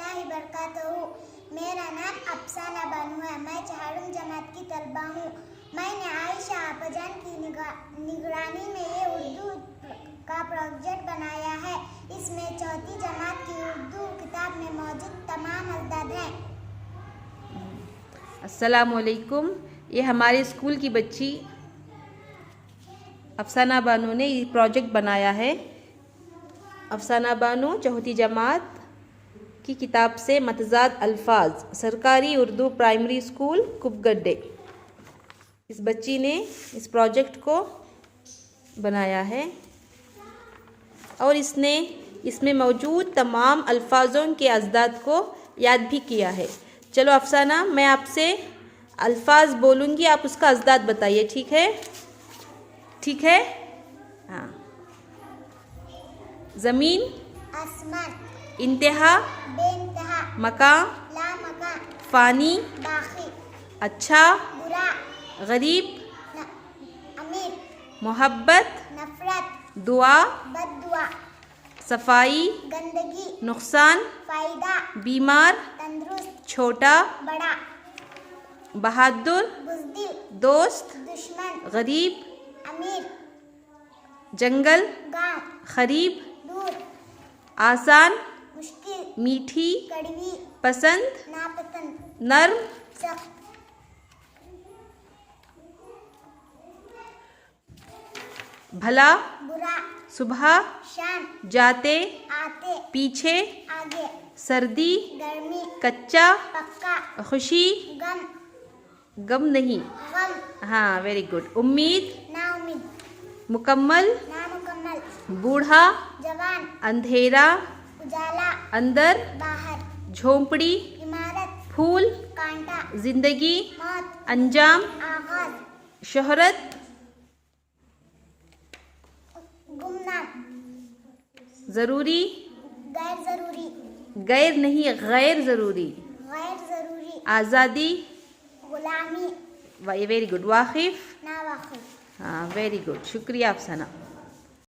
اللہ وبرکاتہ۔ میرا نام افسانہ بانو ہے، میں چہارم جماعت کی طالبہ ہوں۔ میں نے عائشہ آپا جان کی نگرانی میں یہ اردو کا پروجیکٹ بنایا ہے۔ اس میں چوتھی جماعت کی اردو کتاب میں موجود تمام الفاظ ہیں۔ السلام علیکم۔ یہ ہمارے اسکول کی بچی افسانہ بانو نے یہ پروجیکٹ بنایا ہے۔ افسانہ بانو چوتھی جماعت کی کتاب سے متضاد الفاظ، سرکاری اردو پرائمری اسکول کپگڈے۔ اس بچی نے اس پروجیکٹ کو بنایا ہے اور اس نے اس میں موجود تمام الفاظوں کے ازداد کو یاد بھی کیا ہے۔ چلو افسانہ، میں آپ سے الفاظ بولوں گی، آپ اس کا ازداد بتائیے، ٹھیک ہے؟ ٹھیک ہے؟ ہاں۔ زمین، آسمان، انتہا، بے انتہا، مکان، لا مکان، فانی، باقی، اچھا، برا، غریب، امیر، محبت، نفرت، دعا، بد دعا، صفائی، گندگی، نقصان، فائدہ، بیمار، تندرست، چھوٹا، بڑا، بہادر، بزدل، دوست، دشمن، غریب، امیر، جنگل، گاؤں، قریب، دور، آسان، مشکل، میٹھی، کڑوی، پسند، ناپسند، نرم، سخت، بھلا، برا، صبح، شام، جاتے، آتے، پیچھے، آگے، سردی، گرمی، کچا، پکا، خوشی، غم، غم نہیں، غم، ہاں ویری گڈ، امید، نا امید، مکمل، نامکمل، بوڑھا، جوان، اندھیرا، اجالا، اندر، باہر، جھونپڑی، عمارت، پھول، کانٹا، زندگی، موت، انجام، آغاز، شہرت، گمنام، ضروری، غیر ضروری، غیر نہیں غیر ضروری، غیر ضروری، آزادی، غلامی، ویری گڈ، واقف، ناواقف۔ ہاں ویری گڈ، شکریہ افسانہ۔